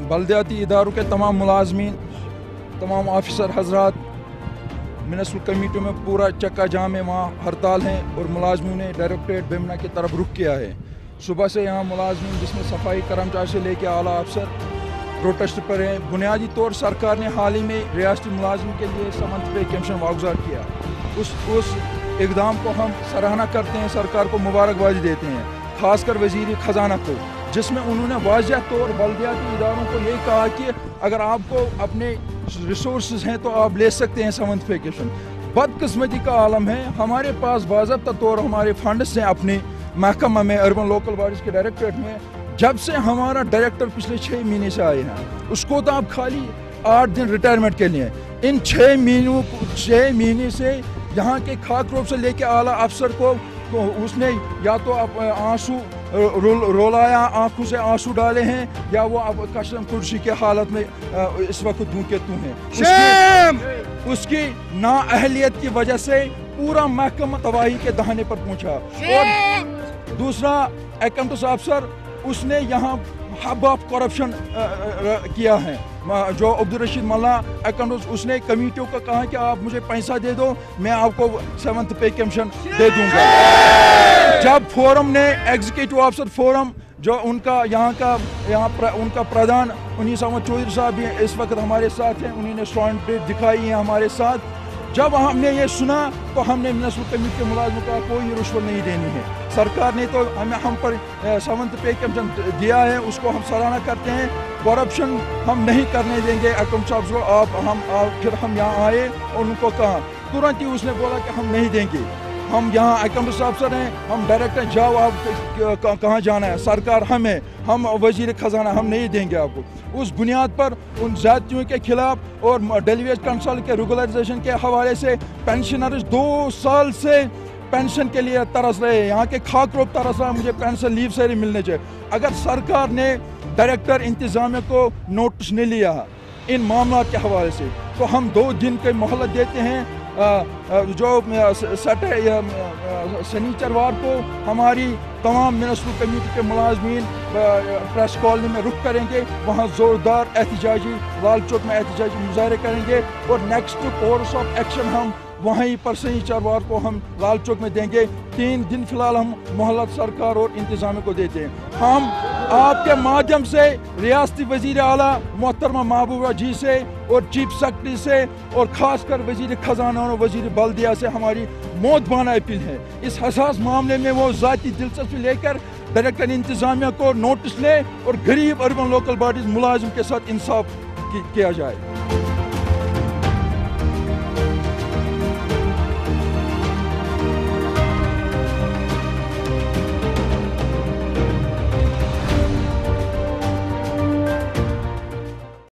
बल्दियाती इदारों के तमाम मुलाजमीन, तमाम ऑफिसर हजरात म्युनिसिपल कमेटियों में पूरा चक्का जाम है, वहाँ हड़ताल हैं और मुलाजमों ने डायरेक्टरेट बेमना की तरफ रुख किया है। सुबह से यहाँ मुलाजमीन जिसमें सफाई कर्मचारी से लेकर आला अफसर प्रोटेस्ट पर हैं। बुनियादी तौर सरकार ने हाल ही में रियासती मुलाजिम के लिए समंत पे कमीशन वागुजार किया। उस इकदाम को हम सराहना करते हैं, सरकार को मुबारकबादी देते हैं, खासकर वज़ीर ख़जाना को, जिसमें उन्होंने वाज़ह तौर बल्दियाती इदारों को यही कहा कि अगर आपको अपने रिसोर्सेज हैं तो आप ले सकते हैं समंतफिकेशन। बदकिस्मती का आलम है, हमारे पास बाज़ाब्ता तौर हमारे फंड्स हैं अपने महकमा में, अर्बन लोकल बॉडीज़ के डायरेक्टरेट में। जब से हमारा डायरेक्टर पिछले 6 महीने से आए हैं, उसको तो आप खाली 8 दिन रिटायरमेंट के लिए, इन 6 महीने से यहाँ के खाकरोब से लेके आला अफसर को तो उसने या तो आंसू रोलाया, आंखों से आंसू डाले हैं, या वो अब कसम कुर्सी के हालत में इस वक्त धूके तू हैं। उसकी नाअहलियत की वजह से पूरा महकमा तबाही के दहाने पर पहुंचा। और दूसरा अकाउंटेंस अफसर, उसने यहाँ हब ऑफ करप्शन किया है। जो अब्दुल रशीद मल्ला अकाउंटेंस, उसने कमेटियों को कहा कि आप मुझे पैसा दे दो, मैं आपको 7th पे कमीशन दे दूंगा। जब फोरम ने एग्जीक्यूटिव ऑफिसर फोरम जो उनका उनका प्रधान उन्नीस अहमद चौधरी साहब भी इस वक्त हमारे साथ हैं, उन्होंने सॉलिडरिटी दिखाई है हमारे साथ। जब हमने ये सुना तो हमने म्युनिसिपल कमेटी के मुलाजिमों को कोई रुश्वत नहीं देनी है। सरकार ने तो हम पर 7th पे कमीशन दिया है, उसको हम सराहना करते हैं। करप्शन हम नहीं करने देंगे। अकाउंट साहब को फिर हम यहाँ आए और उनको कहा, तुरंत ही उसने बोला कि हम नहीं देंगे। हम यहाँ अकाउंटेंस अफसर हैं, हम डायरेक्टर, जाओ आप कहाँ जाना है, सरकार हमें, हम वजीर खजाना, हम नहीं देंगे आपको। उस बुनियाद पर उन ज़्यादतियों के खिलाफ और डेलीवेज काउंसिल के रेगुलराइजेशन के हवाले से पेंशनर्स 2 साल से पेंशन के लिए तरस रहे हैं। यहाँ के खाकरोब तरस रहा है, मुझे पेंशन लीव से मिलने चाहिए। अगर सरकार ने डायरेक्टर इंतजामिया को नोटिस नहीं लिया इन मामलों के हवाले से, तो हम 2 दिन की मोहलत देते हैं। जो शनिचरवार को हमारी तमाम म्युनिसिपल कमेटी के मुलाजमीन प्रेस कॉलोनी में रुख करेंगे, वहाँ ज़ोरदार एहतजाजी, लाल चौक में एहतजाजी मुजाहरे करेंगे और नेक्स्ट कोर्स ऑफ एक्शन हम वहीं पर शनिचरवार को हम लाल चौक में देंगे। 3 दिन फिलहाल हम मोहलत सरकार और इंतजामिया को देते हैं। हम आपके माध्यम से रियासती वजीर आला मोहतरमा महबूबा जी से और चीफ सेक्रेटरी से और ख़ासकर वजीर खजाना और वजीर बल्दिया से हमारी मौतबाना अपील है। इस हसास मामले में वो ज़ाती दिलचस्पी लेकर डायरेक्टर इंतजामिया को नोटिस ले और गरीब अर्बन लोकल बॉडीज़ मुलाजिम के साथ इंसाफ किया जाए।